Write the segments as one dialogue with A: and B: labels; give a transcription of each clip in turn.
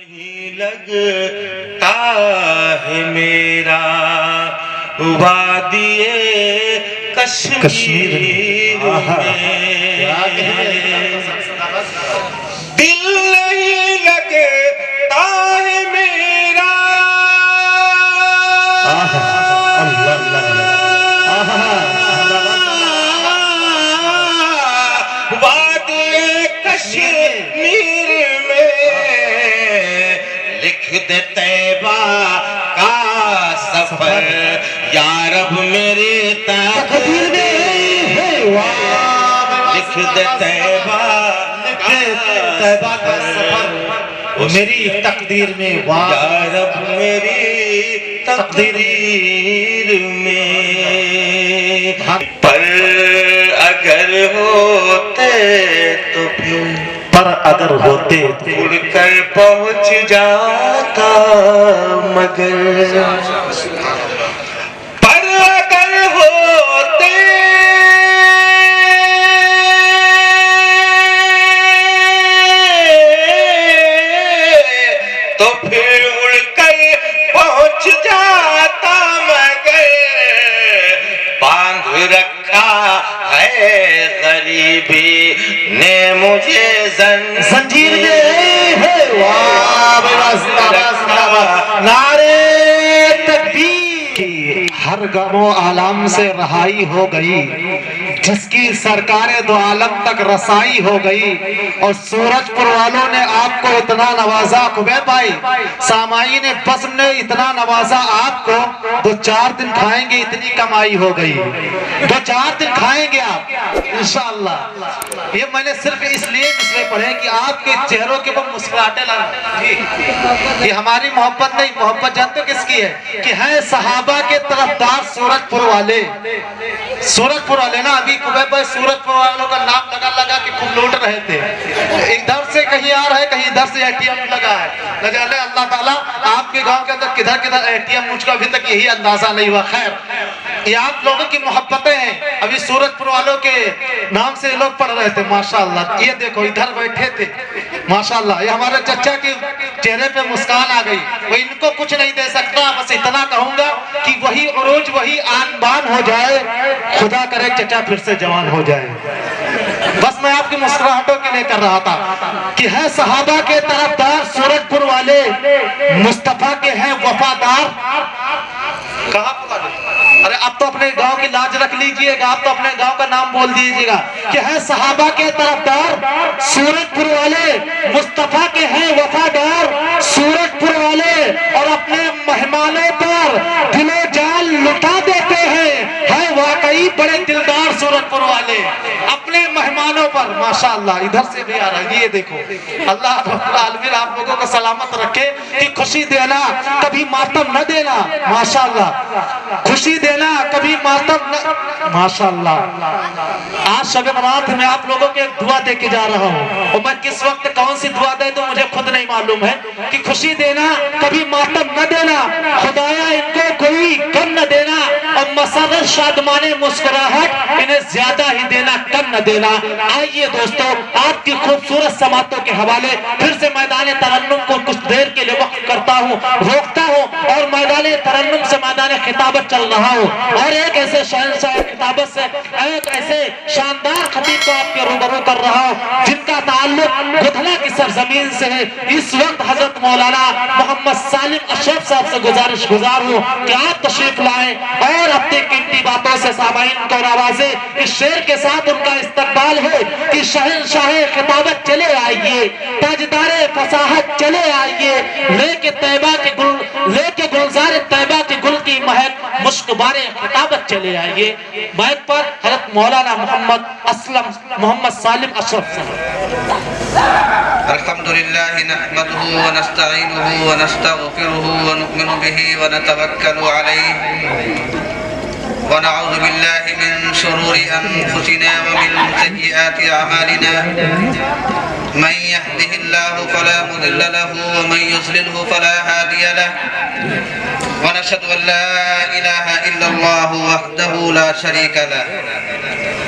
A: نہیں لگتا ہے میرا وادی کشمیر میں، دل نہیں لگتا ہے میرا وادی کشمیر میں، لکھ دے طیبہ کا سفر یا رب میری تقدیر میں، لکھ دے طیبہ کا سفر
B: میری تقدیر میں،
A: یا رب میری تقدیر میں، پر اگر ہوتے تو پھر
B: پر اگر ہوتے
A: اڑ کر پہنچ جاتا، مگر پر اگر ہوتے تو پھر اڑ کر پہنچ جاتا، مگر باندھ رکھا ہے غریبی نے مجھے
B: زنجیر میں، نعرے تکبیر، ہر غم و عالم سے رہائی ہو گئی، جس کی سرکار دو عالم تک رسائی ہو گئی، اور سورج پور والوں نے آپ کو اتنا نوازا، خبیب بھائی سامعین بزم نے اتنا نوازا آپ کو، 2-4 دن کھائیں گے اتنی کمائی ہو گئی، 2-4 دن کھائیں گے آپ انشاءاللہ۔ یہ میں نے صرف اس لیے پڑھے کہ آپ کے چہروں کے وہ مسکراہٹیں لگا، یہ ہماری محبت نہیں، محبت جانتے کس کی ہے کہ ہیں صحابہ کے طرفدار سورج پور والے، سورج پور والے نا، ابھی خبیب بھائی سورج پور والوں کا نام لگا کہ خوب لوٹ رہے تھے، ادھر سے کہیں آ رہے کہیں ادھر سے ATM لگا ہے، نہ جانے اللہ تعالیٰ آپ کے گاؤں کے اندر کدھر کدھر ATM، مجھ کو ابھی تک یہی اندازہ نہیں ہوا۔ خیر یہ آپ لوگوں کی محبتیں ہیں، ابھی سورج پور والوں کے نام سے لوگ پڑھ رہے تھے ماشاءاللہ، یہ دیکھو ادھر بیٹھے تھے ماشاءاللہ، یہ ہمارے چچا کے چہرے پہ مسکان آ گئی، وہ ان کو کچھ نہیں دے سکتا، بس اتنا کہوں گا کہ وہی عروج وہی آن بان ہو جائے، خدا کرے چچا پھر سے جوان ہو جائے۔ بس میں آپ کی مسکراہٹوں کے لیے کر رہا تھا کہ ہے صحابہ کے طرفدار سورج پور والے، مصطفیٰ کے ہیں وفادار، کہاں پتا نہیں، ارے اب تو اپنے گاؤں کی لاج رکھ لیجئے گا، اب تو اپنے گاؤں کا نام بول دیجئے گا کہ ہے صحابہ کے طرفدار سورج پور والے، مصطفیٰ کے ہیں وفادار سورج پور والے، اور اپنے مہمانوں پر دل و جان لٹا دیتے ہیں، ہے واقعی بڑے دلدار سورج پور والے، اپنے مہمانوں پر ماشاءاللہ۔ ادھر سے بھی آ رہا ہے، یہ دیکھو، اللہ رب العالمین آپ لوگوں کو سلامت رکھے کہ خوشی دینا کبھی ماتم نہ دینا، ماشاءاللہ خوشی دینا کبھی ماتم نہ، ماشاءاللہ۔ آج شب برات میں آپ لوگوں کے ایک دعا دے کے جا رہا ہوں، اور میں کس وقت کون سی دعا دے دوں مجھے خود نہیں معلوم ہے، کہ خوشی دینا کبھی ماتم نہ دینا، خدایا ان کو کوئی کم نہ دینا، اور مسرت شادمانے مسکراہٹ انہیں زیادہ ہی دینا کم نہ دینا۔ آئیے دوستو آپ کی خوبصورت سماعتوں کے حوالے پھر سے میدان ترنم کو کچھ دیر کے لیے وقف کرتا ہوں، روکتا ہوں، اور میدان ترنم سے میدان خطابت چل رہا ہوں، اور ایک ایسے شہنشاہ خطابت سے ایک ایسے شاندار خطیب کو آپ کے روبرو کر رہا ہوں جن کا تعلق گدھلا کی سرزمین سے ہے۔ اس وقت حضرت مولانا محمد سالم اشرف صاحب سے گزارش گزار ہوں کہ آپ تشریف لائیں اور اپنی قیمتی باتوں سے سامعین کو نوازیں۔ اس شعر کے ساتھ ان کا استقبال ہے کہ شہنشاہ خطابت چلے آئیے، تاجدار فصاحت چلے آئیے، لے کے طیبہ کے گل، لے کے گلزار طیبہ کے گل کی مہک، مشک بارے خطابت چلے آئیے۔ مائک پر حضرت مولانا محمد سالم اشرف صاحب۔
C: الحمدللہ نحمده ونستعینه ونستغفره ونؤمن به ونتوکل علیہ، ونعوذ باللہ من شرور انفسنا ومن سیئات اعمالنا، من يهده الله فلا مضل له ومن يضلله فلا هادي له، ونشهد ان لا اله الا الله وحده لا شريك له،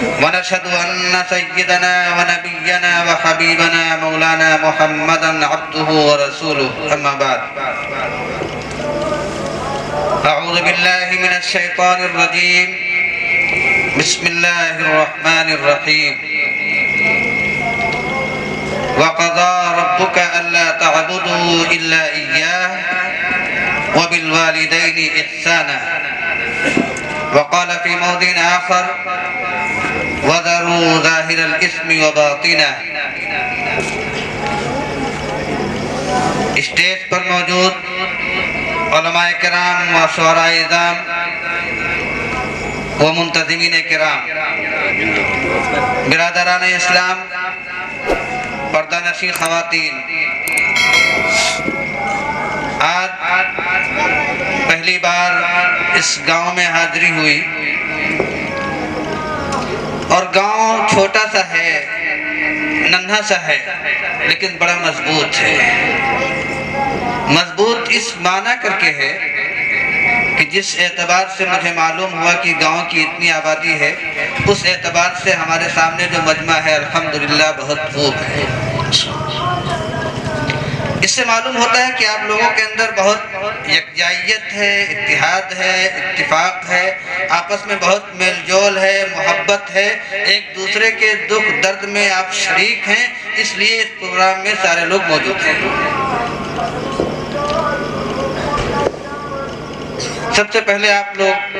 C: ونشهد أن سيدنا ونبينا وحبيبنا مولانا محمدا عبده ورسوله أما بعد أعوذ بالله من الشيطان الرجيم بسم الله الرحمن الرحيم وقضى ربك ألا تعبدوا إلا إياه وبالوالدين إحسانا وقال في موضع آخر وذروا ظاهر الاسم وباطنه. اسٹیج پر موجود علماء کرام و شعراء اعظام و منتظمین کرام، برادران اسلام، پردہ نشین خواتین، آج پہلی بار اس گاؤں میں حاضری ہوئی اور گاؤں چھوٹا سا ہے، ننھا سا ہے، لیکن بڑا مضبوط ہے. مضبوط اس معنی کر کے ہے کہ جس اعتبار سے مجھے معلوم ہوا کہ گاؤں کی اتنی آبادی ہے، اس اعتبار سے ہمارے سامنے جو مجمع ہے الحمدللہ بہت خوب ہے. اس سے معلوم ہوتا ہے کہ آپ لوگوں کے اندر بہت یکجائیت ہے، اتحاد ہے، اتفاق ہے، آپس میں بہت میل جول ہے، محبت ہے، ایک دوسرے کے دکھ درد میں آپ شریک ہیں. اس لیے اس پروگرام میں سارے لوگ موجود ہیں. سب سے پہلے آپ لوگ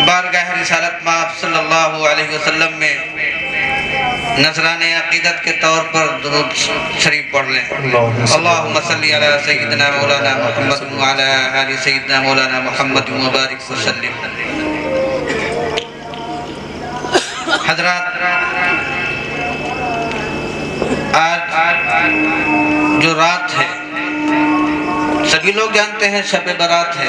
C: بارگاہ رسالت مآب صلی اللہ علیہ وسلم میں نذران عقیدت کے طور پر درود شریف پڑھ لیں. اللہم صلی علی سیدنا مولانا محمد وعلی آل سیدنا مولانا محمد مبارک وسلم. حضرات، آج جو رات ہے سبھی لوگ جانتے ہیں شب برات ہے.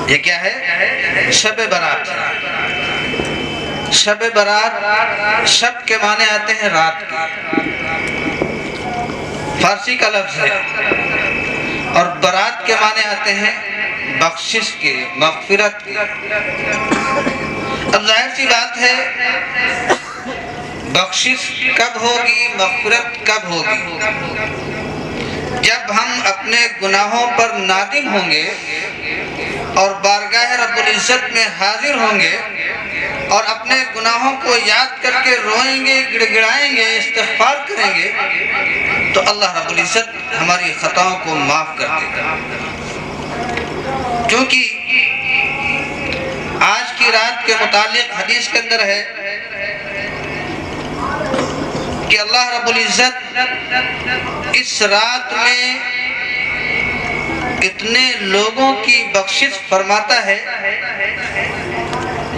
C: یہ کیا ہے؟ شب برات. شب برات، شب کے معنی آتے ہیں رات کے، فارسی کا لفظ ہے، اور برات کے معنی آتے ہیں بخشش کے، مغفرت کے. اب ظاہر سی بات ہے بخشش کب ہوگی، مغفرت کب ہوگی؟ جب ہم اپنے گناہوں پر نادم ہوں گے اور بارگاہ رب العزت میں حاضر ہوں گے اور اپنے گناہوں کو یاد کر کے روئیں گے، گڑ گڑائیں گے، استغفار کریں گے، تو اللہ رب العزت ہماری خطاؤں کو معاف کر دے گا. کیونکہ آج کی رات کے متعلق حدیث کے اندر ہے کہ اللہ رب العزت اس رات میں اتنے لوگوں کی بخشش فرماتا ہے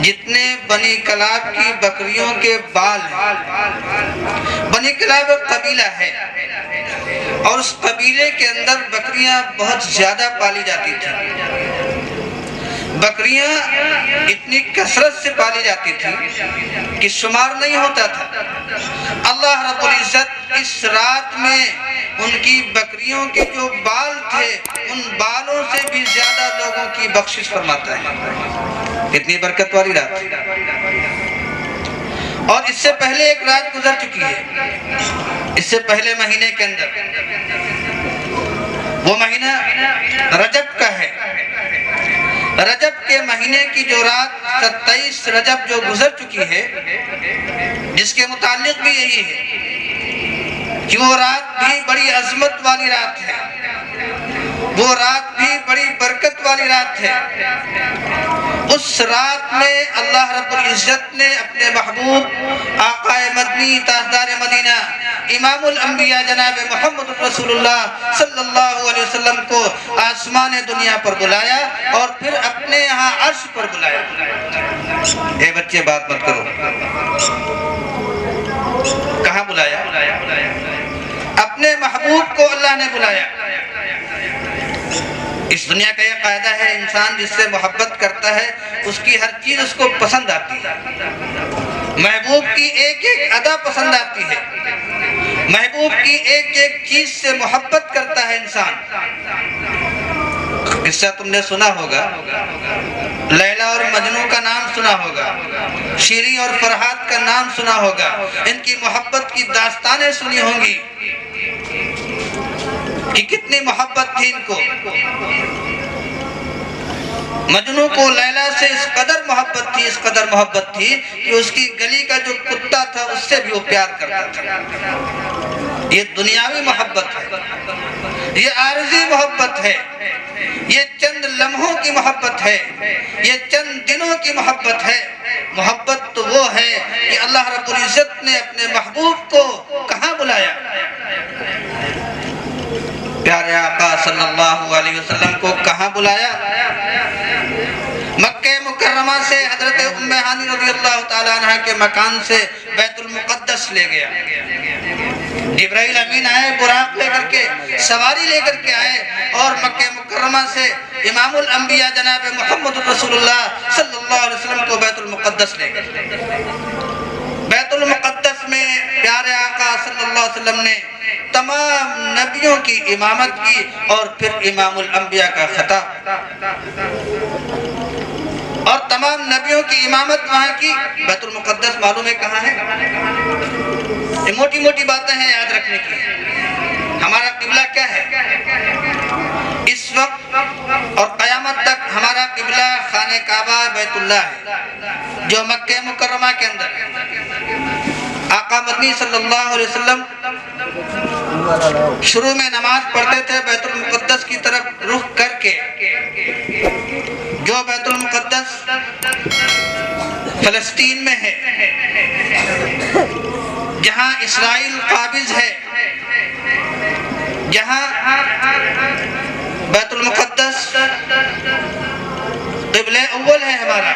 C: جتنے بنی کلاب کی بکریوں کے بال ہیں. بنی کلاب ایک قبیلہ ہے اور اس قبیلے کے اندر بکریاں بہت زیادہ پالی جاتی تھیں. بکریاں اتنی کثرت سے پالی جاتی تھی کہ شمار نہیں ہوتا تھا. اللہ رب العزت اس رات میں ان کی بکریوں کے جو بال تھے ان بالوں سے بھی زیادہ لوگوں کی بخشش فرماتا ہے. کتنی برکت والی رات. اور اس سے پہلے ایک رات گزر چکی ہے، اس سے پہلے مہینے کے اندر، وہ مہینہ رجب کا ہے. رجب کے مہینے کی جو رات 27 رجب جو گزر چکی ہے، جس کے متعلق بھی یہی ہے کہ وہ رات بھی بڑی عظمت والی رات ہے، وہ رات بھی بڑی برکت والی رات ہے. اس رات میں اللہ رب العزت نے اپنے محبوب آقا مدنی تاجدار مدینہ امام الانبیاء جناب محمد رسول اللہ صلی اللہ علیہ وسلم کو آسمان دنیا پر بلایا اور پھر اپنے یہاں عرش پر بلایا. اے بچے بات مت کرو، کہاں بلایا؟ اپنے محبوب کو اللہ نے بلایا. اس دنیا کا یہ قاعدہ ہے، انسان جس سے محبت کرتا ہے اس کی ہر چیز اس کو پسند آتی ہے. محبوب کی ایک ایک ادا پسند آتی ہے، محبوب کی ایک ایک چیز سے محبت کرتا ہے انسان. قصہ تم نے سنا ہوگا لیلا اور مجنوں کا نام سنا ہوگا، شیریں اور فرحات کا نام سنا ہوگا، ان کی محبت کی داستانیں سنی ہوں گی کہ کتنی محبت تھی ان کو۔ مجنوں کو لیلا سے اس قدر محبت تھی کہ اس کی گلی کا جو کتا تھا اس سے بھی وہ پیار کرتا تھا۔ یہ دنیاوی محبت ہے، یہ عارضی محبت ہے، یہ چند لمحوں کی محبت ہے، یہ چند دنوں کی محبت ہے۔ محبت تو وہ ہے کہ اللہ رب العزت نے اپنے محبوب کو کہاں بلایا؟ پیارے آقا صلی اللہ علیہ وسلم کو کہاں بلایا؟ مکہ مکرمہ سے حضرت ام ہانی رضی اللہ تعالیٰ عنہ کے مکان سے بیت المقدس لے گیا۔ جبرائیل امین آئے براق لے کر کے، سواری لے کر کے آئے، اور مکہ مکرمہ سے امام الانبیاء جناب محمد رسول اللہ صلی اللہ علیہ وسلم کو بیت المقدس لے گئے۔ بیت المقدس میں پیارے آقا صلی اللہ علیہ وسلم نے تمام نبیوں کی امامت کی، اور پھر امام الانبیاء کا خطاب، اور تمام نبیوں کی امامت وہاں کی۔ بیت المقدس معلوم ہے کہاں ہے؟ یہ موٹی موٹی باتیں ہیں یاد رکھنے کی۔ ہمارا قبلہ کیا ہے؟ اس وقت اور قیامت تک ہمارا قبلہ خانہ کعبہ بیت اللہ ہے، جو مکہ مکرمہ کے اندر ہے۔ آقا مدنی صلی اللہ علیہ وسلم شروع میں نماز پڑھتے تھے بیت المقدس کی طرف رخ کر کے، جو بیت المقدس فلسطین میں ہے، جہاں اسرائیل قابض ہے، جہاں بیت المقدس قبلہ اول ہے ہمارا۔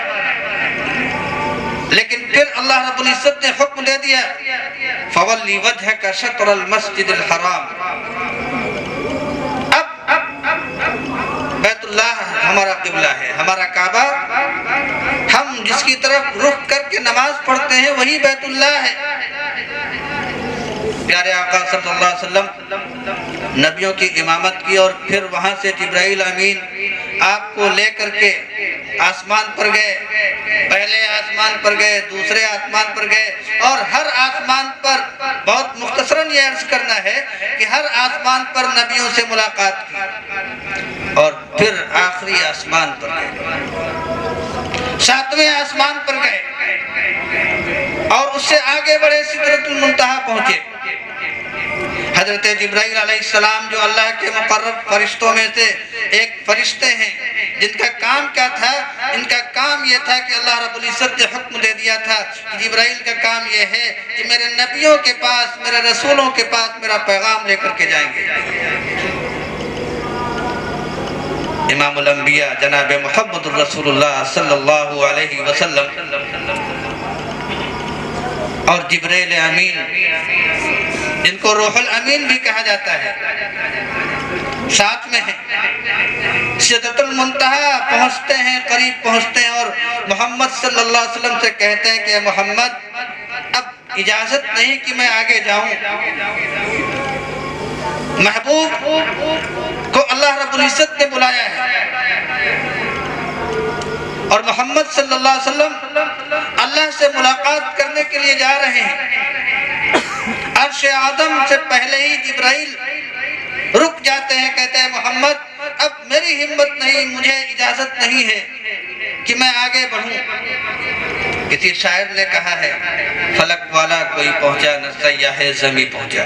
C: لیکن پھر اللہ رب العزت نے حکم دے دیا، فَوَلِّ وَجْهَكَ شَطْرَ الْمَسْجِدِ الْحَرَامِ۔ اب بیت اللہ ہمارا قبلہ ہے، ہمارا کعبہ، ہم جس کی طرف رخ کر کے نماز پڑھتے ہیں وہی بیت اللہ ہے۔ پیارے آقا صلی اللہ علیہ وسلم نبیوں کی امامت کی، اور پھر وہاں سے جبرائیل امین آپ کو لے کر کے آسمان پر گئے۔ پہلے آسمان پر گئے، دوسرے آسمان پر گئے، اور ہر آسمان پر بہت مختصراً یہ عرض کرنا ہے کہ ہر آسمان پر نبیوں سے ملاقات کی، اور پھر آخری آسمان پر گئے، ساتویں آسمان پر گئے، اور اس سے آگے بڑھے سدرۃ المنتہا پہنچے۔ حضرت جبرائیل علیہ السلام جو اللہ کے مقرر فرشتوں میں سے ایک فرشتے ہیں، جن کا کام کیا تھا؟ ان کا کام یہ تھا کہ اللہ رب العزت نے حکم دے دیا تھا کہ جبرائیل کا کام یہ ہے کہ میرے نبیوں کے پاس، میرے رسولوں کے پاس میرا پیغام لے کر کے جائیں گے۔ امام الانبیاء جناب محمد رسول اللہ صلی اللہ علیہ وسلم اور جبرائیل امین، جن کو روح الامین بھی کہا جاتا ہے، ساتھ میں ہیں۔ سدرۃ المنتہا پہنچتے ہیں، قریب پہنچتے ہیں، اور محمد صلی اللہ علیہ وسلم سے کہتے ہیں کہ محمد اب اجازت نہیں کہ میں آگے جاؤں۔ محبوب کو اللہ رب العزت نے بلایا ہے، اور محمد صلی اللہ علیہ وسلم اللہ سے ملاقات کرنے کے لیے جا رہے ہیں۔ عرش آدم سے پہلے ہی جبرائیل رک جاتے ہیں، کہتے ہیں محمد اب میری ہمت نہیں، مجھے اجازت نہیں ہے کہ میں آگے بڑھوں۔ کسی شاعر نے کہا ہے، فلک والا کوئی پہنچا نہ سیاح زمیں پہنچا،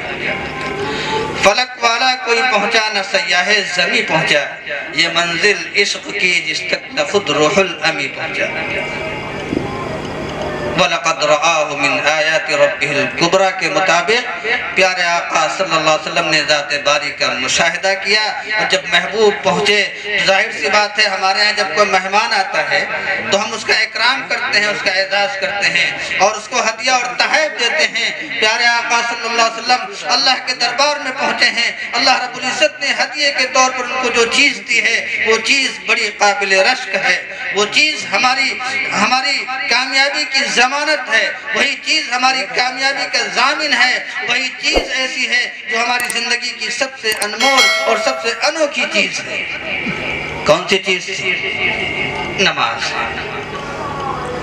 C: فلک والا کوئی پہنچا نہ سیاح زمیں پہنچا، یہ منزل عشق کی جس تک نہ خود روح الامی پہنچا۔ وَلَقَدْ رَآهُ مِنْ آيَاتِ رَبِّهِ الْكُبْرَى کے مطابق پیارے آقا صلی اللہ علیہ وسلم نے ذات باری کا مشاہدہ کیا، اور جب محبوب پہنچے، ظاہر سی بات ہے ہمارے ہاں جب کوئی مہمان آتا ہے تو ہم اس کا اکرام کرتے ہیں، اس کا اعزاز کرتے ہیں، اور اس کو ہدیہ اور تحائف دیتے ہیں۔ پیارے آقا صلی اللہ علیہ وسلم اللہ کے دربار میں پہنچے ہیں، اللہ رب العزت نے ہدیے کے طور پر ان کو جو چیز دی ہے وہ چیز بڑی قابل رشک ہے، وہ چیز ہماری کامیابی کی ضمانت ہے، وہی چیز ہماری کامیابی کا ضامن ہے، وہی چیز ایسی ہے جو ہماری زندگی کی سب سے انمول اور سب سے انوکھی چیز ہے۔ کون سی چیز تھی؟ نماز۔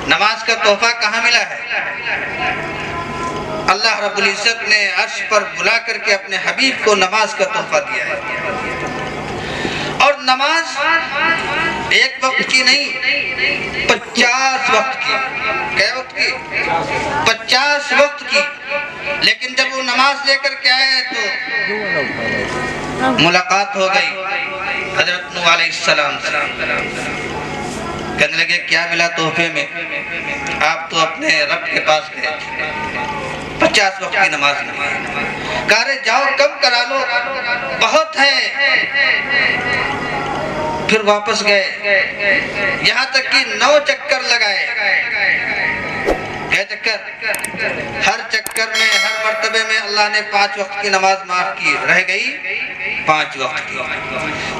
C: نماز کا تحفہ کہاں ملا ہے؟ اللہ رب العزت نے عرش پر بلا کر کے اپنے حبیب کو نماز کا تحفہ دیا ہے۔ اور نماز ایک وقت کی نہیں، 50 وقت کی۔ کیا وقت کی؟ 50 وقت کی۔ لیکن جب وہ نماز لے کر کے آئے تو ملاقات ہو گئی حضرت نوح علیہ السلام سے۔ کہنے لگے کیا ملا تحفے میں؟ آپ تو اپنے رب کے پاس گئے تھے، 50 وقت کی نماز نہیں۔ کہا رہے جاؤ کم کرا لو، بہت ہے۔ پھر واپس گئے، یہاں تک کہ 9 چکر لگائے۔ کیا چکر؟ ہر چکر میں، ہر مرتبے میں اللہ نے 5 وقت کی نماز معاف کی، رہ گئی 5 وقت کی۔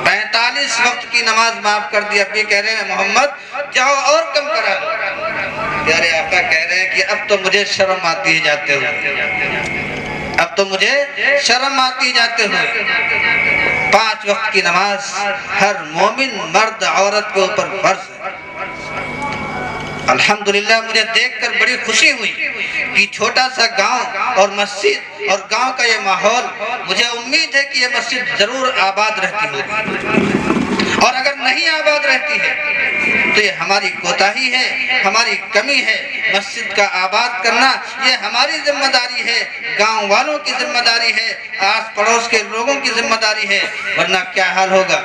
C: 45 وقت کی نماز معاف کر دی۔ اب یہ کہہ رہے ہیں محمد جاؤ اور کم کرا لو۔ پیارے آقا کہہ رہے ہیں کہ اب تو مجھے شرم آتی ہے جاتے ہوئے، اب تو مجھے شرم آتی جاتے ہوئے۔ 5 وقت کی نماز ہر مومن مرد عورت کے اوپر فرض ہے۔ الحمدللہ مجھے دیکھ کر بڑی خوشی ہوئی کہ چھوٹا سا گاؤں اور مسجد اور گاؤں کا یہ ماحول، مجھے امید ہے کہ یہ مسجد ضرور آباد رہتی ہوگی، اور اگر نہیں آباد رہتی ہے تو یہ ہماری کوتاہی ہے، ہماری کمی ہے۔ مسجد کا آباد کرنا یہ ہماری ذمہ داری ہے، گاؤں والوں کی ذمہ داری ہے، آس پڑوس کے لوگوں کی ذمہ داری ہے، ورنہ کیا حال ہوگا؟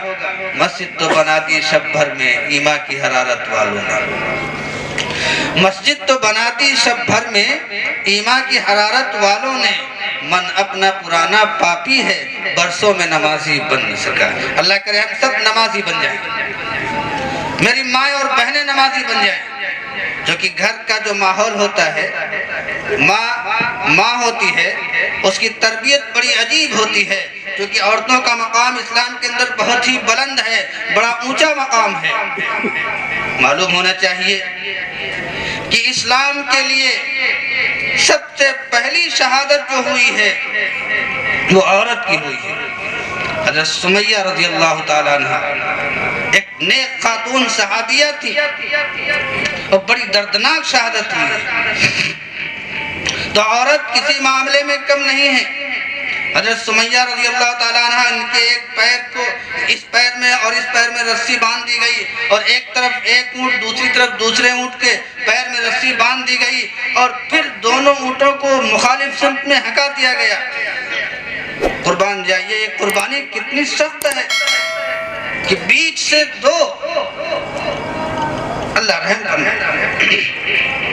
C: مسجد تو بنا دی شب بھر میں ایما کی حرارت والوں نے، مسجد تو بناتی شب بھر میں ایما کی حرارت والوں نے، من اپنا پرانا پاپی ہے برسوں میں نمازی بن نہ سکا۔ اللہ کرے ہم سب نمازی بن جائیں، میری ماں اور بہنیں نمازی بن جائیں، جو کہ گھر کا جو ماحول ہوتا ہے، ماں ہوتی ہے، اس کی تربیت بڑی عجیب ہوتی ہے، کیونکہ عورتوں کا مقام اسلام کے اندر بہت ہی بلند ہے، بڑا اونچا مقام ہے۔ معلوم ہونا چاہیے کہ اسلام کے لیے سب سے پہلی شہادت جو ہوئی ہے وہ عورت کی ہوئی ہے۔ حضرت سمیہ رضی اللہ تعالیٰ عنہ ایک نیک خاتون صحابیہ تھی، اور بڑی دردناک شہادت ہوئی ہے۔ تو عورت کسی معاملے میں کم نہیں ہے۔ حضرت سمیہ رضی اللہ تعالیٰ عنہ، ان کے ایک پیر کو اس پیر میں اور اس پیر میں رسی باندھ دی گئی، اور ایک طرف ایک اونٹ، دوسری طرف دوسرے اونٹ کے پیر میں رسی باندھ دی گئی، اور پھر دونوں اونٹوں کو مخالف سمت میں ہکا دیا گیا۔ قربان جائیے، یہ قربانی کتنی سخت ہے کہ بیچ سے دو، اللہ رحم کرنا۔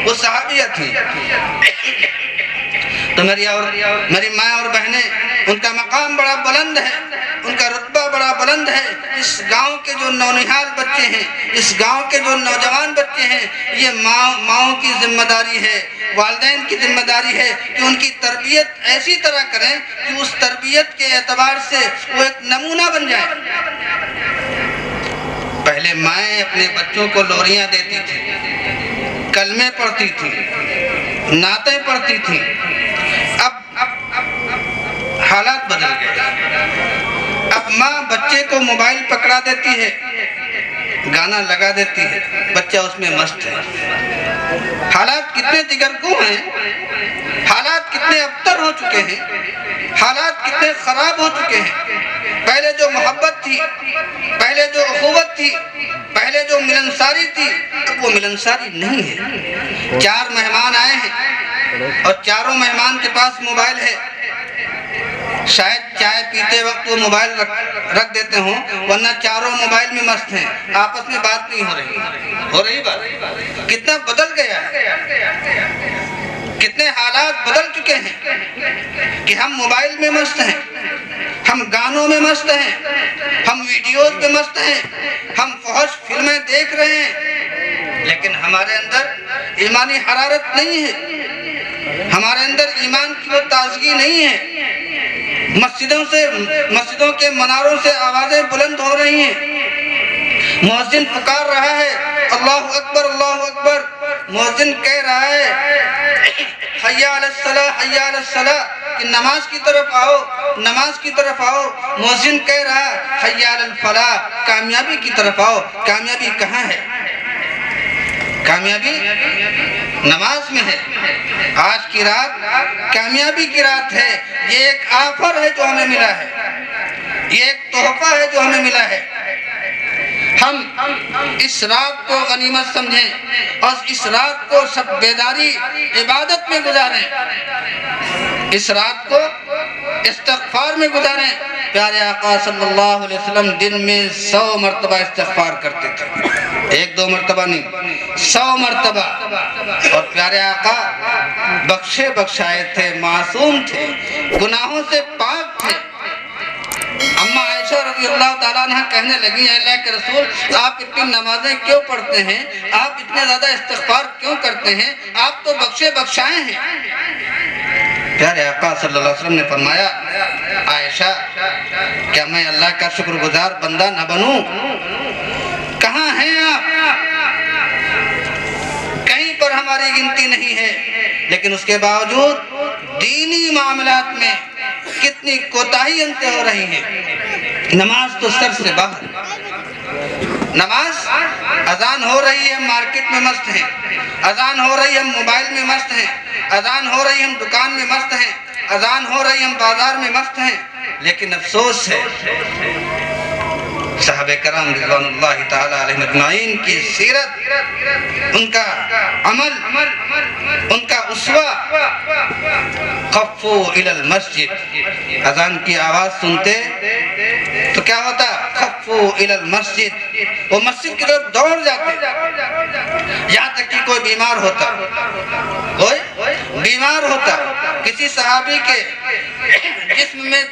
C: وہ صحابیہ تھی، تو میری ماں اور بہنیں، ان کا مقام بڑا بلند ہے، ان کا رتبہ بڑا بلند ہے۔ اس گاؤں کے جو نونہال بچے ہیں، اس گاؤں کے جو نوجوان بچے ہیں، یہ ماؤں کی ذمہ داری ہے، والدین کی ذمہ داری ہے کہ ان کی تربیت ایسی طرح کریں کہ اس تربیت کے اعتبار سے وہ ایک نمونہ بن جائیں۔ پہلے مائیں اپنے بچوں کو لوریاں دیتی تھی، کلمے پڑھتی تھی، نعتیں پڑھتی تھی۔ اب حالات بدل گئے، اب ماں بچے کو موبائل پکڑا دیتی ہے، گانا لگا دیتی ہے، بچہ اس میں مست ہے۔ حالات کتنے دیگرگوں ہیں، حالات کتنے ابتر ہو چکے ہیں، حالات کتنے خراب ہو چکے ہیں۔ پہلے جو محبت تھی، پہلے جو اخوت تھی، پہلے جو ملنساری تھی، اب وہ ملنساری نہیں ہے۔ 4 مہمان آئے ہیں اور چاروں مہمان کے پاس موبائل ہے، شاید چائے پیتے وقت وہ موبائل رکھ دیتے ہوں، ورنہ چاروں موبائل میں مست ہیں، آپس میں بات نہیں ہو رہی بات۔ کتنا بدل گیا ہے، کتنے حالات بدل چکے ہیں کہ ہم موبائل میں مست ہیں، ہم گانوں میں مست ہیں، ہم ویڈیوز میں مست ہیں، ہم فحش فلمیں دیکھ رہے ہیں، لیکن ہمارے اندر ایمانی حرارت نہیں ہے، ہمارے اندر ایمان کی وہ تازگی نہیں ہے۔ مسجدوں کے مناروں سے آوازیں بلند ہو رہی ہیں، مؤذن پکار رہا ہے، اللہ اکبر اللہ اکبر، مؤذن کہہ رہا ہے حی علی الصلاۃ حی علی الصلاۃ کہ نماز کی طرف آؤ نماز کی طرف آؤ، مؤذن کہہ رہا حی علی الفلاح کامیابی کی طرف آؤ، کامیابی کہاں ہے؟ کامیابی نماز میں ہے۔ آج کی رات کامیابی کی رات ہے، یہ ایک آفر ہے جو ہمیں ملا ہے، یہ ایک تحفہ ہے جو ہمیں ملا ہے۔ ہم اس رات کو غنیمت سمجھیں اور اس رات کو سب بیداری عبادت میں گزاریں، اس رات کو استغفار میں گزاریں۔ پیارے آقا صلی اللہ علیہ وسلم دن میں 100 مرتبہ استغفار کرتے تھے، 1-2 مرتبہ نہیں، 100 مرتبہ۔ اور پیارے آقا بخشے بخشائے تھے، معصوم تھے، گناہوں سے پاک تھے۔ اما عائشہ رضی اللہ تعالیٰ عنہ کہنے لگی اے اللہ کے رسول آپ اتنی نمازیں کیوں پڑھتے ہیں، آپ اتنے زیادہ استغفار کیوں کرتے ہیں، آپ تو بخشے بخشائے ہیں۔ پیارے آقا صلی اللہ علیہ وسلم نے فرمایا عائشہ کیا میں اللہ کا شکر گزار بندہ نہ بنوں؟ کہاں ہیں آپ؟ کہیں پر ہماری گنتی نہیں ہے، لیکن اس کے باوجود دینی معاملات میں کتنی کوتاہی ہم سے ہو رہی ہے۔ نماز تو سر سے باہر، نماز اذان ہو رہی ہے ہم مارکیٹ میں مست ہیں، اذان ہو رہی ہے ہم موبائل میں مست ہیں، اذان ہو رہی ہے ہم دکان میں مست ہیں، اذان ہو رہی ہے ہم بازار میں مست ہیں۔ لیکن افسوس ہے صحابہ کرام رضوان اللہ تعالی علیہم اجمعین کی سیرت، ان کا عمل، ان کا اسوہ خفو الی المسجد، اذان کی آواز سنتے تو کیا ہوتا؟ خفو الی المسجد، وہ مسجد کی طرف دوڑ جاتے، یہاں تک کہ کوئی بیمار ہوتا، کوئی بیمار ہوتا، کسی صحابی کے جسم میں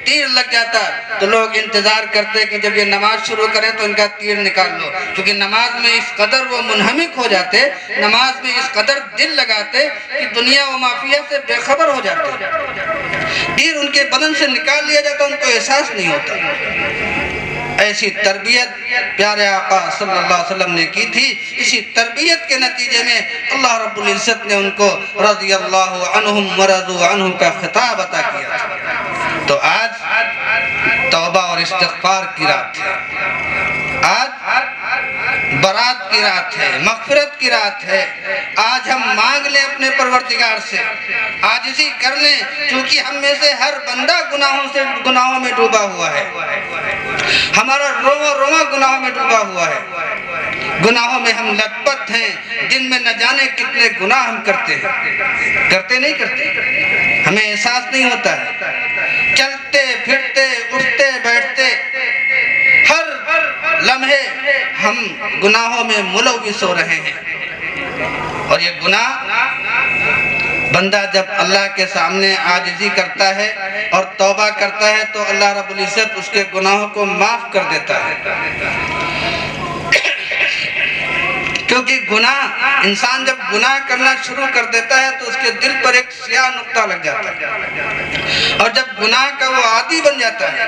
C: تیر لگ جاتا تو لوگ انتظار کرتے کہ جب یہ نماز شروع کریں تو ان کا تیر نکال لو، کیونکہ نماز میں اس قدر وہ منہمک ہو جاتے، نماز میں اس قدر دل لگاتے کہ دنیا و مافیہ سے بے خبر ہو جاتے، تیر ان کے بدن سے نکال لیا جاتا ان کو احساس نہیں ہوتا۔ ایسی تربیت پیارے آقا صلی اللہ علیہ وسلم نے کی تھی، اسی تربیت کے نتیجے میں اللہ رب العزت نے ان کو رضی اللہ عنہم ورضوا عنہ کا خطاب عطا کیا۔ تو آج توبہ اور استغفار کی رات ہے، آج برات کی رات ہے، مغفرت کی رات ہے۔ آج ہم مانگ لیں اپنے پروردگار سے، عاجزی کر لیں، کیونکہ ہم میں سے ہر بندہ گناہوں میں ڈوبا ہوا ہے، ہمارا رواں رواں گناہوں میں ڈوبا ہوا ہے، گناہوں میں ہم لت پت ہیں، جن میں نہ جانے کتنے گناہ ہم کرتے ہیں، کرتے نہیں کرتے، ہمیں احساس نہیں ہوتا ہے، چلتے پھرتے اٹھتے بیٹھتے ہر لمحے ہم گناہوں میں ملوث ہو رہے ہیں۔ اور یہ گناہ بندہ جب اللہ کے سامنے عاجزی کرتا ہے اور توبہ کرتا ہے تو اللہ رب العزت اس کے گناہوں کو معاف کر دیتا ہے، کیونکہ گناہ انسان جب گناہ کرنا شروع کر دیتا ہے تو اس کے دل پر ایک سیاہ نقطہ لگ جاتا ہے، اور جب گناہ کا وہ عادی بن جاتا ہے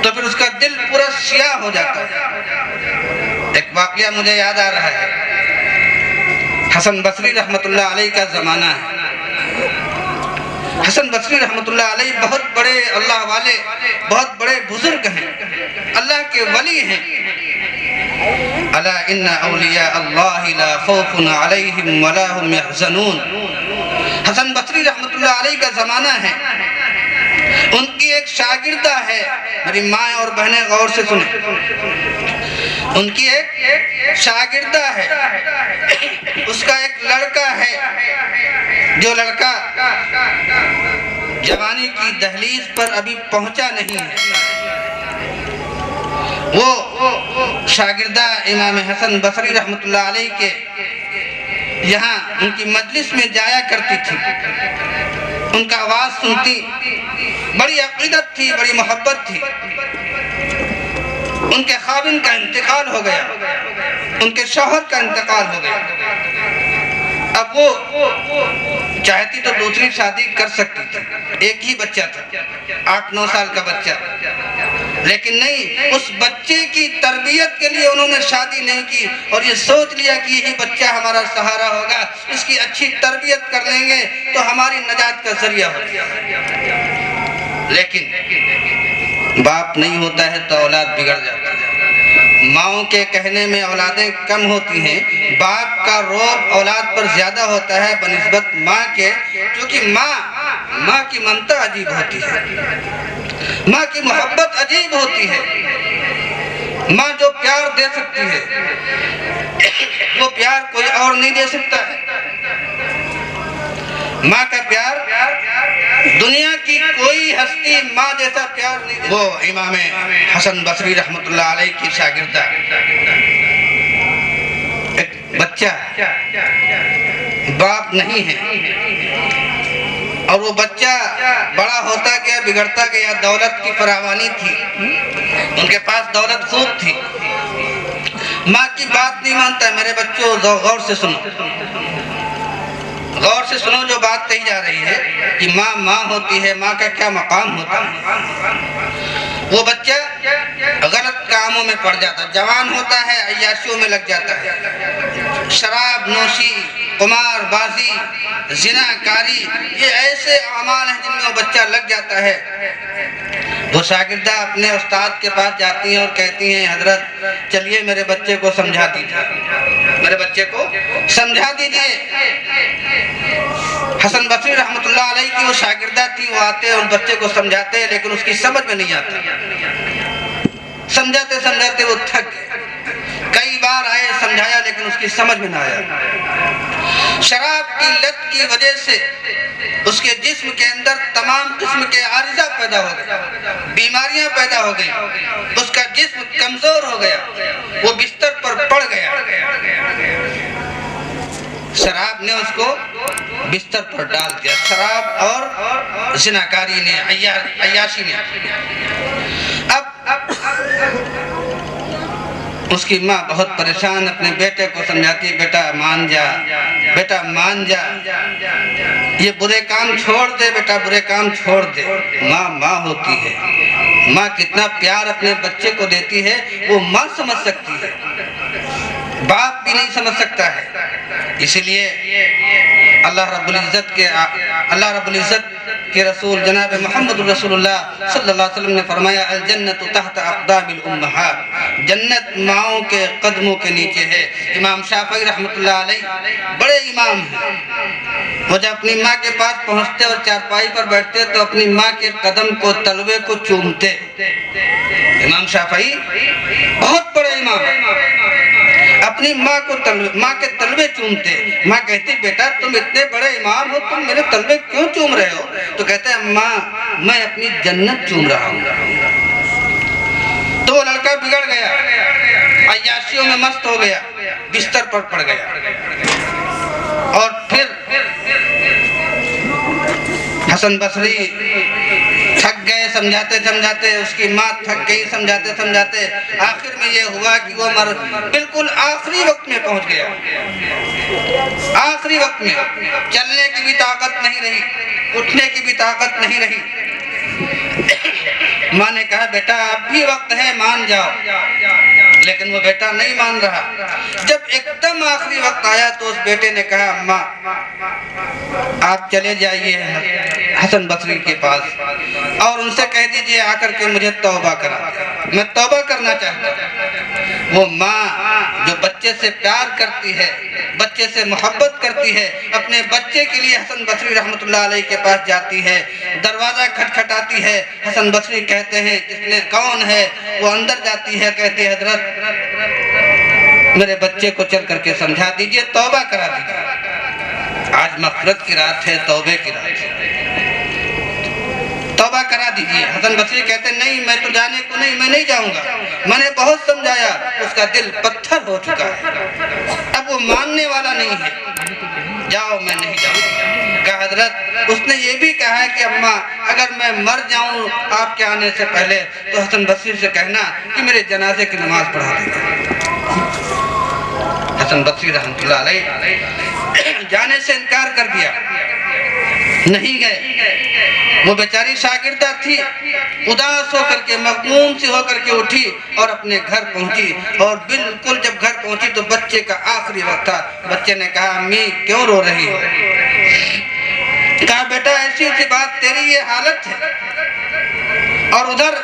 C: تو پھر اس کا دل پورا سیاہ ہو جاتا ہے۔ ایک واقعہ مجھے یاد آ رہا ہے، حسن بصری رحمت اللہ علیہ کا زمانہ ہے۔ حسن بصری رحمت اللہ علیہ بہت بڑے اللہ والے، بہت بڑے بزرگ ہیں، اللہ کے ولی ہیں۔ الا ان اولیاء اللہ لا خوف علیہم ولا هم يحزنون، حسن بصری رحمت اللہ علیہ کا زمانہ ہے۔ ان کی ایک شاگردہ ہے، میری ماں اور بہنیں غور سے سنیں، ان کی ایک شاگردہ ہے، اس کا ایک لڑکا ہے، جو لڑکا جوانی کی دہلیز پر ابھی پہنچا نہیں ہے۔ وہ شاگردہ امام حسن بصری رحمت اللہ علیہ کے یہاں ان کی مجلس میں جایا کرتی تھی، ان کا آواز سنتی، بڑی عقیدت تھی، بڑی محبت تھی۔ ان کے خاوند کا انتقال ہو گیا، ان کے شوہر کا انتقال ہو گیا۔ اب وہ چاہتی تو دوسری شادی کر سکتی تھی، ایک ہی بچہ تھا، 8-9 سال کا بچہ، لیکن نہیں، اس بچے کی تربیت کے لیے انہوں نے شادی نہیں کی اور یہ سوچ لیا کہ یہی بچہ ہمارا سہارا ہوگا، اس کی اچھی تربیت کر لیں گے تو ہماری نجات کا ذریعہ ہوگا۔ لیکن باپ نہیں ہوتا ہے تو اولاد بگڑ جاتی ہے۔ ماؤں کے کہنے میں اولادیں کم ہوتی ہیں، باپ کا روب اولاد پر زیادہ ہوتا ہے بنسبت ماں کے، کیونکہ ماں کی ممتا عجیب ہوتی ہے، ماں کی محبت عجیب ہوتی ہے۔ ماں جو پیار دے سکتی ہے وہ پیار کوئی اور نہیں دے سکتا ہے۔ ماں کا پیار دنیا کی کوئی ہستی ماں جیسا پیار نہیں دے۔ وہ امام حسن بصری رحمۃ اللہ علیہ کی شاگردہ، ایک بچہ باپ نہیں ہے اور وہ بچہ بڑا ہوتا گیا، بگڑتا گیا، دولت کی فراوانی تھی، ان کے پاس دولت خوب تھی، ماں کی بات نہیں مانتا۔ میرے بچوں غور سے سنو، غور سے سنو جو بات کہی جا رہی ہے کہ ماں ہوتی ہے، ماں کا کیا مقام ہوتا ہے۔ وہ بچہ غلط کاموں میں پڑ جاتا ہے، جوان ہوتا ہے عیاشیوں میں لگ جاتا ہے، شراب نوشی، قمار بازی، زنا کاری، یہ ایسے اعمال ہیں جن میں وہ بچہ لگ جاتا ہے۔ وہ شاگردہ اپنے استاد کے پاس جاتی ہیں اور کہتی ہیں حضرت چلیے میرے بچے کو سمجھا دیجیے، میرے بچے کو سمجھا دیجیے۔ حسن بصری رحمۃ اللہ علیہ کی وہ شاگردہ تھی، وہ آتے اور بچے کو سمجھاتے لیکن اس کی سمجھ میں نہیں آتا، سمجھاتے سمجھاتے وہ تھک گئے، کئی بار آئے سمجھایا لیکن اس کی سمجھ میں نہ آیا۔ شراب کی لت کی وجہ سے اس کے جسم کے اندر تمام قسم کے عارضہ پیدا ہو گئے، بیماریاں پیدا ہو گئی، اس کا جسم کمزور ہو گیا، وہ بستر پر پڑ گیا۔ شراب نے اس کو بستر پر ڈال دیا، شراب اور زناکاری نے، عیاشی نے۔ اب اس کی ماں بہت پریشان اپنے بیٹے کو سمجھاتی ہے، بیٹا مان جا، بیٹا مان جا، یہ برے کام چھوڑ دے، بیٹا برے کام چھوڑ دے۔ ماں ہوتی ہے، ماں کتنا پیار اپنے بچے کو دیتی ہے وہ ماں سمجھ سکتی ہے، باپ بھی نہیں سمجھ سکتا ہے۔ اسی لیے اللہ رب العزت کے رسول جناب محمد رسول اللہ صلی اللہ علیہ وسلم نے فرمایا الجنت تحت اقدام الامہات، جنت ماؤں کے قدموں کے نیچے ہے۔ امام شافعی رحمۃ اللہ علیہ بڑے امام ہیں، وہ جب اپنی ماں کے پاس پہنچتے اور چارپائی پر بیٹھتے تو اپنی ماں کے قدم کو، تلوے کو چومتے۔ امام شافعی بہت بڑے امام ہیں، اپنی ماں کے تلوے چومتے۔ ماں کہتی بیٹا تم اتنے بڑے امام ہو، تم میرے تلوے کیوں چوم رہے ہو؟ تو کہتے ہیں ماں میں اپنی جنت چوم رہا ہوں۔ تو وہ لڑکا بگڑ گیا، عیاشیوں میں مست ہو گیا، بستر پر پڑ گیا۔ اور پھر حسن بصری تھک گئے سمجھاتے سمجھاتے، اس کی ماں تھک گئی سمجھاتے سمجھاتے، آخر میں یہ ہوا کہ وہ بالکل آخری وقت میں پہنچ گیا، آخری وقت میں چلنے کی بھی طاقت نہیں رہی، اٹھنے کی بھی طاقت نہیں رہی۔ ماں نے کہا بیٹا اب بھی وقت ہے، مان جاؤ، لیکن وہ بیٹا نہیں مان رہا۔ جب ایک دم آخری وقت آیا تو اس بیٹے نے کہا ماں آپ چلے جائیے حسن بصری کے پاس اور ان سے کہہ دیجئے آ کر کے مجھے توبہ کرا، میں توبہ کرنا چاہتا ہوں۔ وہ ماں جو بچے سے پیار کرتی ہے، بچے سے محبت کرتی ہے، اپنے بچے کے لیے حسن بصری رحمۃ اللہ علیہ کے پاس جاتی ہے، دروازہ کھٹکھٹاتی ہے، حسن بصری کہتے ہیں کون ہے؟ وہ اندر جاتی ہے، کہتی ہے حضرت میرے بچے کو چل کر کے سمجھا دیجئے، توبہ کرا دیجئے، آج مغفرت کی رات ہے، توبے کی رات ہے، توبہ کرا دیجئے۔ حسن بصری کہتے ہیں نہیں میں تو جانے کو نہیں، میں نہیں جاؤں گا، میں نے بہت سمجھایا، اس کا دل پتھر ہو چکا ہے، اب وہ ماننے والا نہیں ہے، جاؤ میں نہیں جاؤں گا۔ کہا حضرت اس نے یہ بھی کہا ہے کہ اماں اگر میں مر جاؤں آپ کے آنے سے پہلے تو حسن بصری سے کہنا کہ میرے جنازے کی نماز پڑھا دینا۔ حسن بصری رحمۃ اللہ علیہ جانے سے انکار کر دیا، نہیں گئے۔ وہ بیچاری شاگردہ تھی، اداس ہو کر کے مغموم سی ہو کر کے اٹھی اور اپنے گھر پہنچی، اور بالکل جب گھر پہنچی تو بچے کا آخری وقت تھا۔ بچے نے کہا امی کیوں رو رہی ہو؟ کہا بیٹا ایسی سی بات تیری یہ حالت ہے، اور ادھر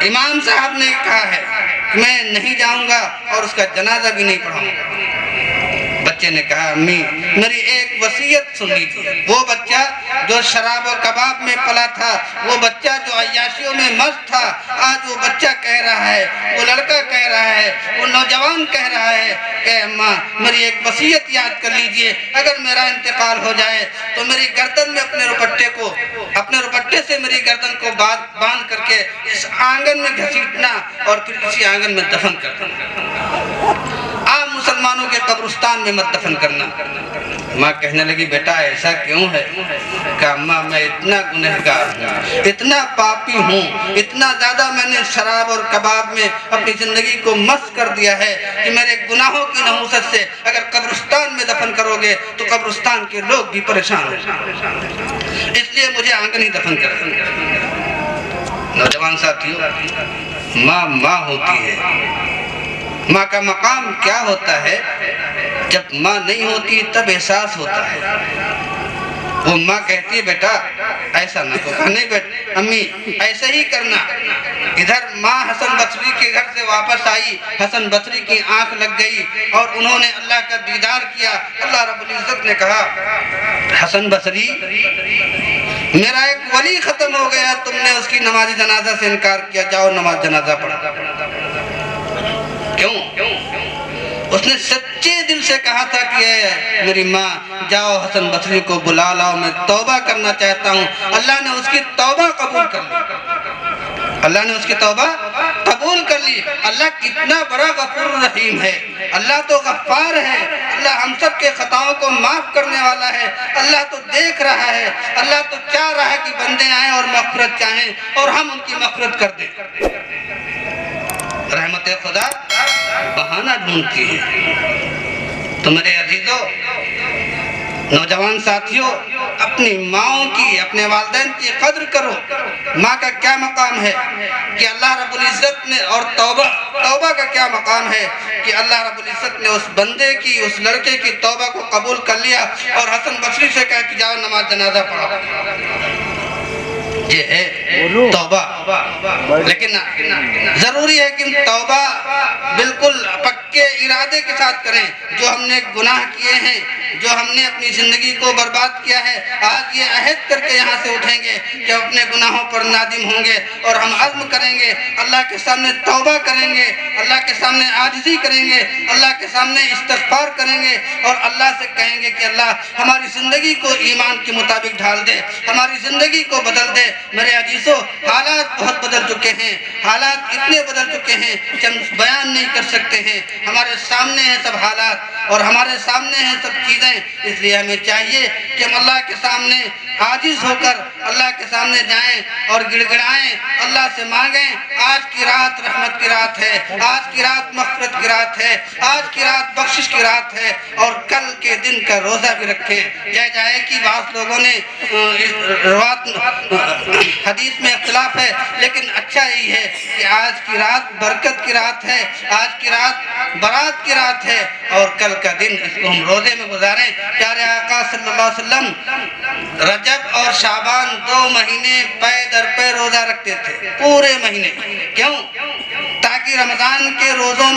C: امام صاحب نے کہا ہے کہ میں نہیں جاؤں گا اور اس کا جنازہ بھی نہیں پڑھاؤں گا۔ بچے نے کہا امی میری ایک وصیت سن لیجیے، وہ بچہ جو شراب و کباب میں پلا تھا، وہ بچہ جو عیاشیوں میں مست تھا، آج وہ بچہ کہہ رہا ہے، وہ لڑکا کہہ رہا ہے، وہ نوجوان کہہ رہا ہے کہ اماں میری ایک وصیت یاد کر لیجئے، اگر میرا انتقال ہو جائے تو میری گردن میں اپنے روپٹے سے میری گردن کو باندھ کر کے اس آنگن میں گھسیٹنا اور پھر اسی آنگن میں دفن کر دینا، عام مسلمانوں کے قبرستان میں مت دفن کرنا۔ ماں کہنے لگی بیٹا ایسا کیوں ہے؟ کہا اماں میں اتنا گنہگار ہوں، اتنا پاپی ہوں، اتنا زیادہ میں نے شراب اور کباب میں اپنی زندگی کو مست کر دیا ہے کہ میرے گناہوں کی نحوست سے اگر قبرستان میں دفن کرو گے تو قبرستان کے لوگ بھی پریشان ہو جائیں، اس لیے مجھے آنگن ہی دفن کر دیں۔ نوجوان ساتھیوں، ماں ہوتی ہے، ماں کا مقام کیا ہوتا ہے؟ جب ماں نہیں ہوتی تب احساس ہوتا ہے۔ وہ ماں کہتی ہے بیٹا ایسا نہ کرو، نہیں بیٹا امی ایسا ہی کرنا۔ ادھر ماں حسن بصری کے گھر سے واپس آئی، حسن بصری کی آنکھ لگ گئی اور انہوں نے اللہ کا دیدار کیا۔ اللہ رب العزت نے کہا حسن بصری میرا ایک ولی ختم ہو گیا، تم نے اس کی نماز جنازہ سے انکار کیا، جاؤ نماز جنازہ پڑھو۔ کیوں؟ اس نے سچے دل سے کہا تھا کہ اے میری ماں جاؤ حسن بصری کو بلا لاؤ، میں توبہ کرنا چاہتا ہوں۔ اللہ نے اس کی توبہ قبول کر لی، اللہ نے اس کی توبہ قبول کر لی۔ اللہ کتنا بڑا غفور رحیم ہے، اللہ تو غفار ہے، اللہ ہم سب کے خطاؤں کو معاف کرنے والا ہے۔ اللہ تو دیکھ رہا ہے، اللہ تو چاہ رہا ہے کہ بندے آئیں اور مغفرت چاہیں اور ہم ان کی مغفرت کر دیں۔ رحمت خدا بہانہ ڈھونڈتی ہے۔ تو میرے عزیزو، نوجوان ساتھیوں، اپنی ماؤں کی، اپنے والدین کی قدر کرو۔ ماں کا کیا مقام ہے کہ اللہ رب العزت نے، اور توبہ کا کیا مقام ہے کہ اللہ رب العزت نے اس بندے کی، اس لڑکے کی توبہ کو قبول کر لیا اور حسن بصری سے کہا کہ جاؤ نماز جنازہ پڑھو۔ یہ ہے توبہ، لیکن ضروری ہے کہ توبہ بالکل پکے ارادے کے ساتھ کریں۔ جو ہم نے گناہ کیے ہیں، جو ہم نے اپنی زندگی کو برباد کیا ہے، آج یہ عہد کر کے یہاں سے اٹھیں گے کہ اپنے گناہوں پر نادم ہوں گے اور ہم عزم کریں گے، اللہ کے سامنے توبہ کریں گے، اللہ کے سامنے عاجزی کریں گے، اللہ کے سامنے استغفار کریں گے اور اللہ سے کہیں گے کہ اللہ ہماری زندگی کو ایمان کے مطابق ڈھال دے، ہماری زندگی کو بدل دے۔ میرے عزیزو، حالات بہت بدل چکے ہیں، حالات اتنے بدل چکے ہیں کہ ہم بیان نہیں کر سکتے ہیں۔ ہمارے سامنے ہیں سب حالات اور ہمارے سامنے ہیں سب چیزیں، اس لیے ہمیں چاہیے کہ ہم اللہ کے سامنے عاجز ہو کر اللہ کے سامنے جائیں اور گڑ گڑائیں، اللہ سے مانگیں۔ آج کی رات رحمت کی رات ہے، آج کی رات مغفرت کی رات ہے، آج کی رات بخشش کی رات ہے، اور کل کے دن کا روزہ بھی رکھیں۔ جائے کہ بعض لوگوں نے حدیث میں اختلاف ہے، لیکن اچھا یہی ہے کہ آج کی رات برکت کی رات ہے، آج کی رات برات کی رات ہے، اور کل کا دن اس کو ہم روزے میں گزاریں۔ پیارے آقا صلی اللہ علیہ وسلم رجب اور شعبان 2 مہینے پے در پے روزہ رکھتے تھے، پورے مہینے۔ کیوں؟ تاکہ رمضان کے روزوں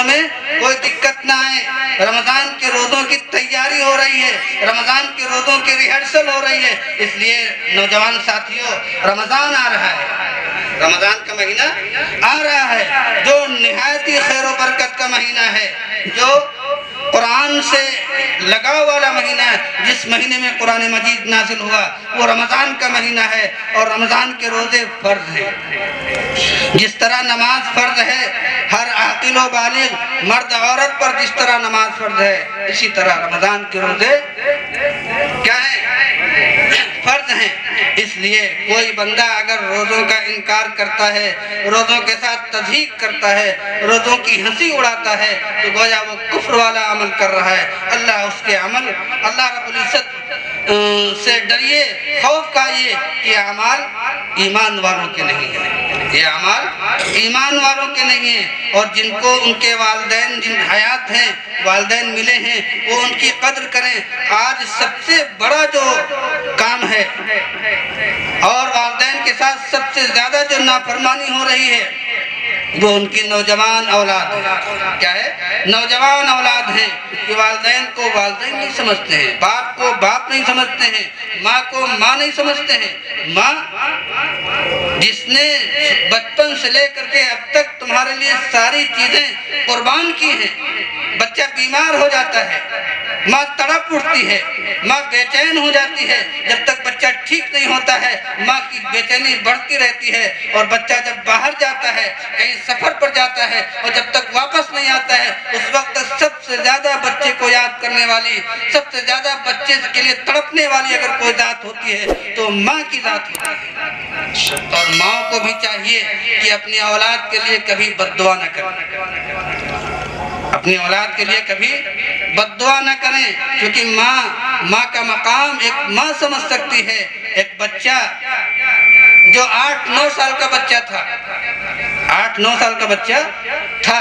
C: میں کوئی دقت نہ آئے۔ رمضان کے روزوں کی تیاری ہو رہی ہے، رمضان کے روزوں کی ریہرسل ہو رہی ہے، اس لیے نوجوان ساتھیوں رمضان آ رہا ہے، رمضان کا مہینہ آ رہا ہے جو نہایت ہی خیر و برکت کا مہینہ ہے، جو قرآن سے لگاؤ والا مہینہ ہے۔ جس مہینے میں قرآن مجید نازل ہوا وہ رمضان کا مہینہ ہے، اور رمضان کے روزے فرض ہیں۔ جس طرح نماز فرض ہے، ہر عاقل و بالغ مرد عورت پر جس طرح نماز فرض ہے، اسی طرح رمضان کے روزے کیا ہیں؟ فرض ہیں۔ اس لیے کوئی بندہ اگر روزوں کا انکار کرتا ہے، روزوں کے ساتھ تضحیق کرتا ہے، روزوں کی ہنسی اڑاتا ہے، تو گویا وہ کفر والا عمل کر رہا ہے۔ اللہ اس کے عمل، اللہ رب العزت سے ڈریے، خوف کھائیے کہ یہ اعمال ایمان والوں کے نہیں ہیں، یہ اعمال ایمان والوں کے نہیں ہیں، اور جن کو ان کے والدین جن حیات ہیں، والدین ملے ہیں، وہ ان کی قدر کریں۔ آج سب سے بڑا جو کام ہے اور والدین کے ساتھ سب سے زیادہ جو نافرمانی ہو رہی ہے وہ ان کی نوجوان اولاد ہے۔ کیا ہے؟ نوجوان اولاد ہیں کہ والدین کو والدین نہیں سمجھتے ہیں، باپ کو باپ نہیں سمجھتے ہیں، ماں کو ماں نہیں سمجھتے ہیں۔ ماں جس نے بچپن سے لے کر کے اب تک تمہارے لیے ساری چیزیں قربان کی ہیں، بچہ بیمار ہو جاتا ہے، ماں تڑپ اٹھتی ہے، ماں بے چین ہو جاتی ہے، جب تک بچہ ٹھیک نہیں ہوتا ہے ماں کی بے چینی بڑھتی رہتی ہے، اور بچہ جب باہر جاتا ہے، کہیں سفر پر جاتا ہے، اور جب تک واپس نہیں آتا ہے، اس وقت سب سے زیادہ بچے کو یاد کرنے والی، سب سے زیادہ بچے کے لیے تڑپنے والی اگر کوئی ذات ہوتی ہے تو ماں کی ذات ہوتی ہے۔ اور ماں کو بھی چاہیے کہ اپنی اولاد کے لیے کبھی بد دعا نہ کریں، اپنی اولاد کے لیے کبھی بد دعا نہ کریں، کیونکہ ماں کا مقام ایک ماں سمجھ سکتی ہے۔ ایک بچہ جو 8-9 سال کا بچہ تھا، 8-9 سال کا بچہ تھا،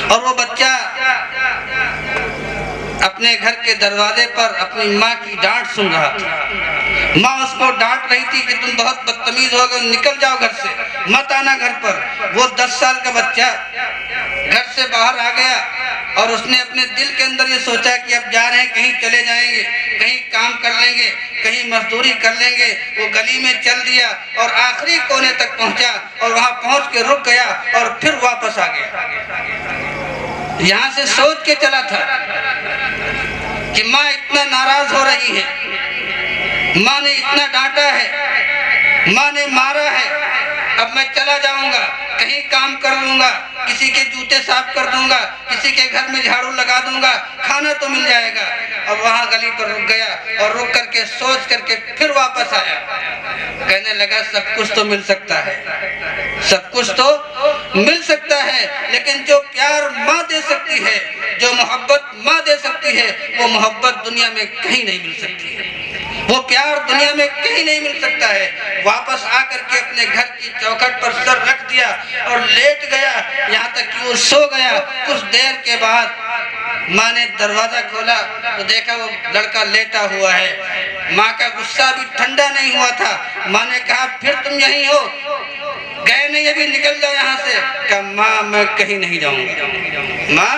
C: اور وہ بچہ اپنے گھر کے دروازے پر اپنی ماں کی ڈانٹ سن رہا تھا۔ ماں اس کو ڈانٹ رہی تھی کہ تم بہت بدتمیز ہو گئے، نکل جاؤ گھر سے، مت آنا گھر پر۔ وہ 10 سال کا بچہ گھر سے باہر آ گیا، اور اس نے اپنے دل کے اندر یہ سوچا کہ اب جا رہے ہیں، کہیں چلے جائیں گے، کہیں کام کر لیں گے، کہیں مزدوری کر لیں گے۔ وہ گلی میں چل دیا اور آخری کونے تک پہنچا، اور وہاں پہنچ کے رک گیا اور پھر واپس آ گیا۔ یہاں سے سوچ کے چلا تھا کہ ماں اتنا ناراض ہو رہی ہے، ماں نے اتنا ڈانٹا ہے، ماں نے مارا ہے، اب میں چلا جاؤں گا، کہیں کام کر لوں گا، کسی کے جوتے صاف کر دوں گا، کسی کے گھر میں جھاڑو لگا دوں گا، کھانا تو مل جائے گا۔ اور وہاں گلی پر رک گیا، اور رک کر کے سوچ کر کے پھر واپس آیا، کہنے لگا سب کچھ تو مل سکتا ہے، سب کچھ تو مل سکتا ہے، لیکن جو پیار ماں دے سکتی ہے، جو محبت ماں دے سکتی ہے، وہ محبت دنیا میں کہیں نہیں مل سکتی ہے، وہ پیار دنیا میں کہیں نہیں مل سکتا ہے۔ واپس آ کر کے اپنے گھر کی چوکھٹ پر سر رکھ دیا اور لیٹ گیا، یہاں تک کہ وہ سو گیا۔ کچھ دیر کے بعد ماں نے دروازہ کھولا تو دیکھا وہ لڑکا لیٹا ہوا ہے۔ ماں کا غصہ بھی ٹھنڈا نہیں ہوا تھا۔ ماں نے کہا پھر تم یہیں ہو، گئے نہیں ابھی، نکل جاؤ یہاں سے۔ کہا ماں میں کہیں نہیں جاؤں گا، ماں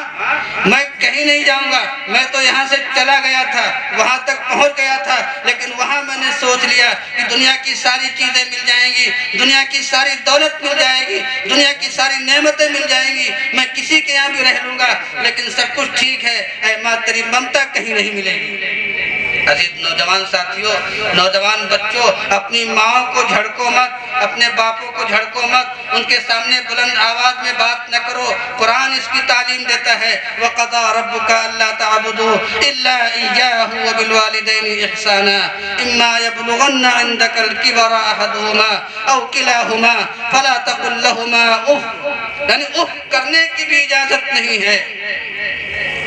C: میں کہیں نہیں جاؤں گا، میں تو یہاں سے چلا گیا تھا، وہاں تک پہنچ گیا تھا، لیکن وہاں میں نے سوچ لیا کہ دنیا کی ساری چیزیں مل جائیں گی، دنیا کی ساری دولت مل جائے گی، دنیا کی ساری نعمتیں مل جائیں گی، میں کسی کے یہاں بھی رہ لوں گا، لیکن سب کچھ ٹھیک ہے، اے ماں تیری ممتا کہیں نہیں ملے گی۔ عزیز نوجوان ساتھیوں، نوجوان بچوں، اپنی ماں کو جھڑکو مت، اپنے باپوں کو جھڑکو مت، ان کے سامنے بلند آواز میں بات نہ کرو۔ قرآن اس کی تعلیم دیتا ہے وَقَضَىٰ رَبُّكَ أَلَّا تَعْبُدُوا إِلَّا إِيَّاهُ وَبِالْوَالِدَيْنِ إِحْسَانًا إِمَّا يَبْلُغَنَّ عِندَكَ الْكِبَرَ أَحَدُهُمَا أَوْ كِلَاهُمَا فَلَا تَقُل لَّهُمَا اُف، یعنی اف کرنے کی بھی اجازت نہیں ہے،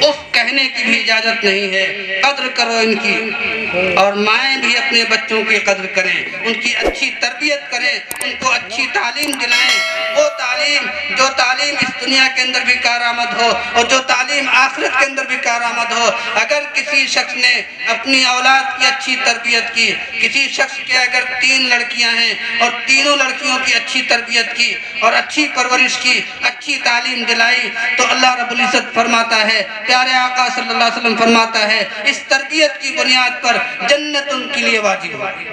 C: اف کہنے کی بھی اجازت نہیں ہے۔ قدر کرو ان کی، اور مائیں بھی اپنے بچوں کی قدر کریں، ان کی اچھی تربیت کریں، ان کو اچھی تعلیم دلائیں، وہ تعلیم جو تعلیم اس دنیا کے اندر بھی کارآمد ہو، اور جو تعلیم آخرت کے اندر بھی کارآمد ہو۔ اگر کسی شخص نے اپنی اولاد کی اچھی تربیت کی، کسی شخص کے اگر 3 لڑکیاں ہیں اور تینوں لڑکیوں کی اچھی تربیت کی اور اچھی پرورش کی، اچھی تعلیم دلائی، تو اللہ رب العزت فرماتا ہے، پیارے آقا صلی اللہ علیہ وسلم فرماتا ہے، اس تربیت کی بنیاد پر جنت ان کے لیے واجب ہوگی۔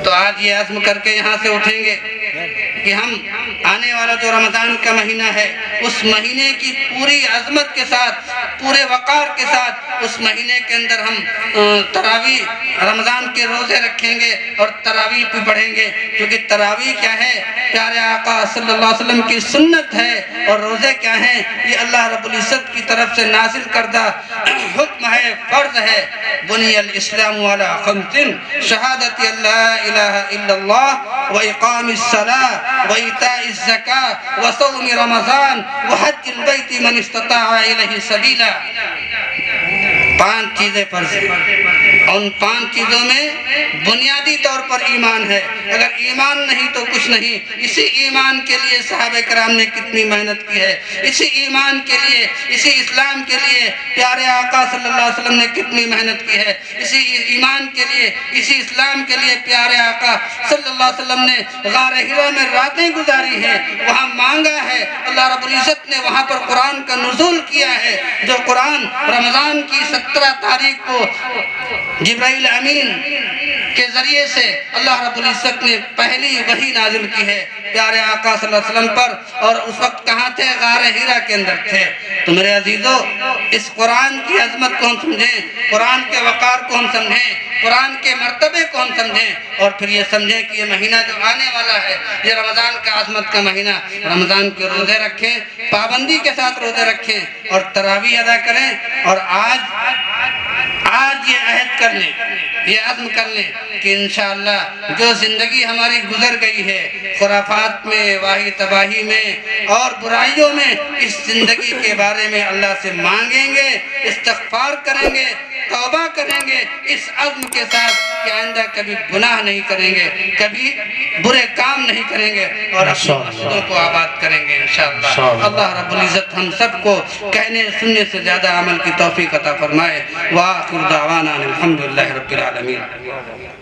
C: تو آج یہ عزم کر کے یہاں سے اٹھیں گے کہ ہم آنے والا جو رمضان کا مہینہ ہے، اس مہینے کی پوری عظمت کے ساتھ، پورے وقار کے ساتھ اس مہینے کے اندر ہم تراویح، رمضان کے روزے رکھیں گے اور تراویح بھی پڑھیں گے، کیونکہ تراویح کیا ہے؟ پیارے آقا صلی اللہ علیہ وسلم کی سنت ہے، اور روزے کیا ہیں؟ یہ اللہ رب العزت کی طرف سے نازل کردہ حکم ہے، فرض ہے۔ بنی الاسلام علی خمس، شہادت اللہ الہ الا اللہ، واقام الصلاۃ، وایتاء الزکاۃ، وصوم رمضان، وحج البیت من استطاع الیہ سبیلا۔ 5 چیزیں فرض ہیں. ان 5 چیزوں میں بنیادی طور پر ایمان ہے. اگر ایمان نہیں تو کچھ نہیں. اسی ایمان کے لیے صحابہ کرام نے کتنی محنت کی ہے. اسی ایمان کے لیے، اسی اسلام کے لیے پیارے آقا صلی اللہ علیہ وسلم نے کتنی محنت کی ہے. اسی ایمان کے لیے، اسی اسلام کے لیے پیارے آقا صلی اللہ علیہ وسلم نے غار ہرا میں راتیں گزاری ہیں، وہاں مانگا ہے. اللہ رب العزت نے وہاں پر قرآن کا نزول کیا ہے، جو قرآن رمضان کی 17 تاریخ کو جبرائیل امین کے ذریعے سے اللہ رب العزت نے پہلی وحی نازل کی ہے پیارے آقا صلی اللہ علیہ وسلم پر. اور اس وقت کہاں تھے؟ غار ہرا کے اندر تھے. تو میرے عزیزو، اس قرآن کی عظمت کو ہم سمجھیں، قرآن کے وقار کو ہم سمجھیں، قرآن کے مرتبے کو ہم سمجھیں، اور پھر یہ سمجھیں کہ یہ مہینہ جو آنے والا ہے یہ رمضان کا عظمت کا مہینہ. رمضان کے روزے رکھیں، پابندی کے ساتھ روزے رکھیں اور تراویح ادا کریں. اور آج یہ عہد کر لیں، یہ عزم کر لیں کہ انشاءاللہ جو زندگی ہماری گزر گئی ہے خرافات میں، واہی تباہی میں اور برائیوں میں، اس زندگی کے بارے میں اللہ سے مانگیں گے، استغفار کریں گے، توبہ کریں گے اس عزم کے ساتھ کہ آئندہ کبھی گناہ نہیں کریں گے، کبھی برے کام نہیں کریں گے اور اپنے مسجدوں کو آباد کریں گے انشاءاللہ. اللہ رب العزت ہم سب کو کہنے سننے سے زیادہ عمل کی توفیق عطا فرمائے. وآخر دعوانا الحمدللہ رب العالمین.